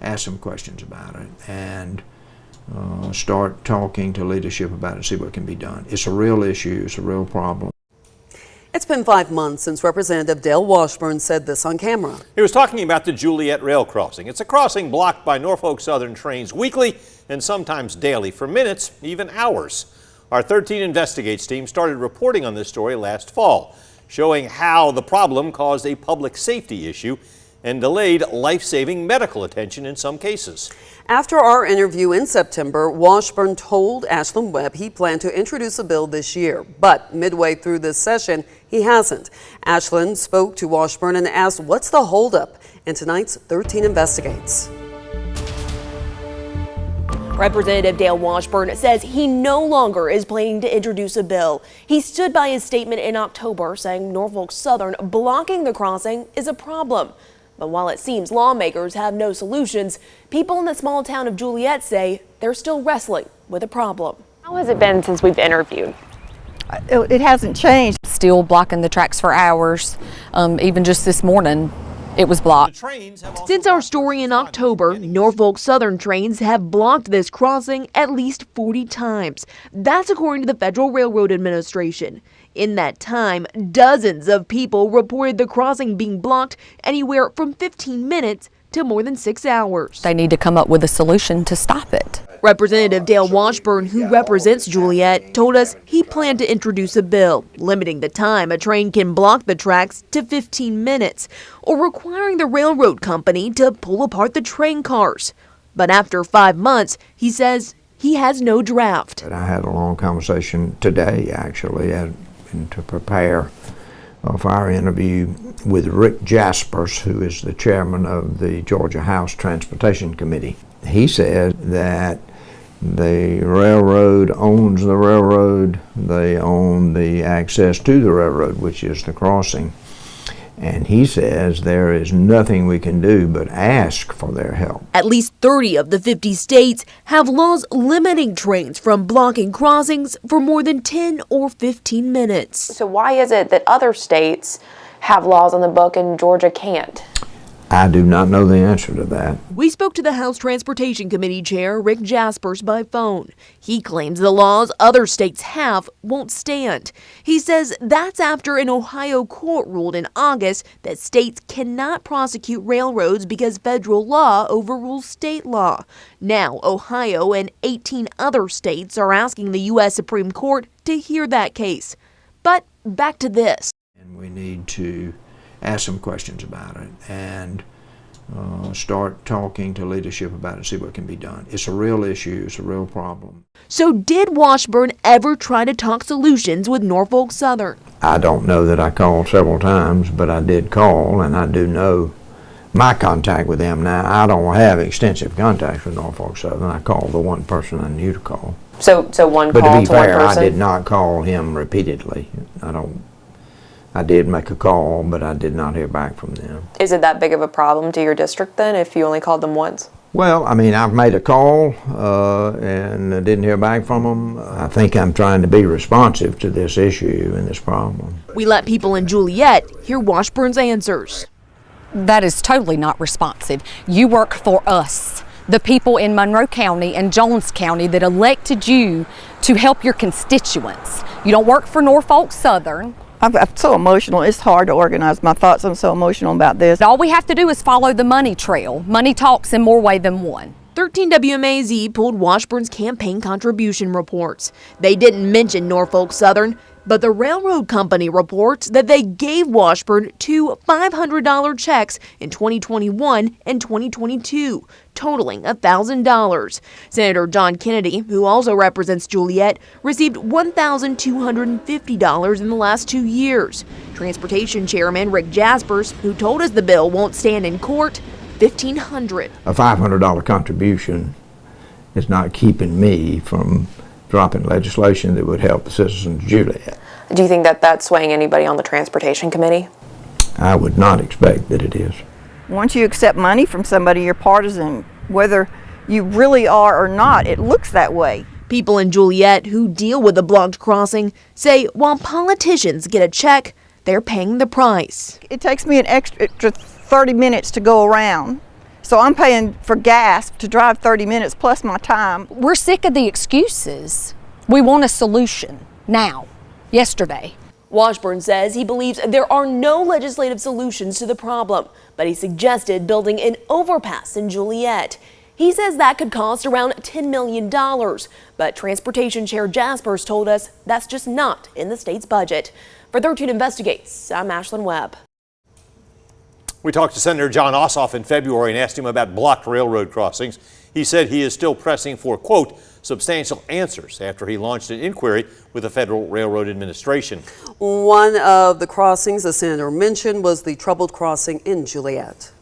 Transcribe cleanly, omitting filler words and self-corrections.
ask some questions about it and start talking to leadership about it, see what can be done. It's a real issue, it's a real problem. It's been 5 months since Representative Dale Washburn said this on camera. He was talking about the Juliette rail crossing. It's a crossing blocked by Norfolk Southern trains weekly and sometimes daily for minutes, even hours. Our 13 Investigates team started reporting on this story last fall, showing how the problem caused a public safety issue and delayed life-saving medical attention in some cases. After our interview in September, Washburn told Ashlyn Webb he planned to introduce a bill this year, but midway through this session, he hasn't. Ashlyn spoke to Washburn and asked what's the holdup in tonight's 13 Investigates. Representative Dale Washburn says he no longer is planning to introduce a bill. He stood by his statement in October saying Norfolk Southern blocking the crossing is a problem. But while it seems lawmakers have no solutions, people in the small town of Juliette say they're still wrestling with a problem. How has it been since we've interviewed? It hasn't changed. Still blocking the tracks for hours. Even just this morning, it was blocked. Since our story in October, Norfolk Southern trains have blocked this crossing at least 40 times. That's according to the Federal Railroad Administration. In that time, dozens of people reported the crossing being blocked anywhere from 15 minutes to more than 6 hours. They need to come up with a solution to stop it. Representative Dale Washburn, who represents Juliette, told us he planned to introduce a bill limiting the time a train can block the tracks to 15 minutes or requiring the railroad company to pull apart the train cars. But after 5 months, he says he has no draft. I had a long conversation today, actually, and to prepare for our interview with Rick Jaspers, who is the chairman of the Georgia House Transportation Committee. He said that the railroad owns the railroad, they own the access to the railroad, which is the crossing. And he says there is nothing we can do but ask for their help. At least 30 of the 50 states have laws limiting trains from blocking crossings for more than 10 or 15 minutes. So why is it that other states have laws on the book and Georgia can't? I do not know the answer to that. We spoke to the House Transportation Committee Chair Rick Jaspers by phone. He claims the laws other states have won't stand. He says that's after an Ohio court ruled in August that states cannot prosecute railroads because federal law overrules state law. Now, Ohio and 18 other states are asking the U.S. Supreme Court to hear that case. But back to this. And we need to ask some questions about it and start talking to leadership about it, see what can be done. It's a real issue, it's a real problem. So did Washburn ever try to talk solutions with Norfolk Southern? I don't know that I called several times, but I did call, and I do know my contact with them. Now, I don't have extensive contacts with Norfolk Southern. I called the one person I knew to call. So one but call to be fair, one person? I did not call him repeatedly. I did make a call, but I did not hear back from them. Is it that big of a problem to your district then if you only called them once? Well, I mean, I've made a call and I didn't hear back from them. I think I'm trying to be responsive to this issue and this problem. We let people in Juliette hear Washburn's answers. That is totally not responsive. You work for us, the people in Monroe County and Jones County that elected you to help your constituents. You don't work for Norfolk Southern. I'm so emotional. It's hard to organize my thoughts. I'm so emotional about this. All we have to do is follow the money trail. Money talks in more ways than one. 13 WMAZ pulled Washburn's campaign contribution reports. They didn't mention Norfolk Southern, but the railroad company reports that they gave Washburn two $500 checks in 2021 and 2022, totaling $1,000. Senator John Kennedy, who also represents Juliette, received $1,250 in the last 2 years. Transportation Chairman Rick Jaspers, who told us the bill won't stand in court, $1,500. A $500 contribution is not keeping me from dropping legislation that would help the citizens of Juliette. Do you think that that's swaying anybody on the Transportation Committee? I would not expect that it is. Once you accept money from somebody, you're partisan. Whether you really are or not, it looks that way. People in Juliette who deal with the blocked crossing say while politicians get a check, they're paying the price. It takes me an extra 30 minutes to go around So I'm paying for gas to drive 30 minutes plus my time. We're sick of the excuses. We want a solution now, yesterday. Washburn says he believes there are no legislative solutions to the problem, but he suggested building an overpass in Juliette. He says that could cost around $10 million, but Transportation Chair Jaspers told us that's just not in the state's budget. For 13 Investigates, I'm Ashlyn Webb. We talked to Senator John Ossoff in February and asked him about blocked railroad crossings. He said he is still pressing for, quote, substantial answers after he launched an inquiry with the Federal Railroad Administration. One of the crossings the senator mentioned was the troubled crossing in Juliette.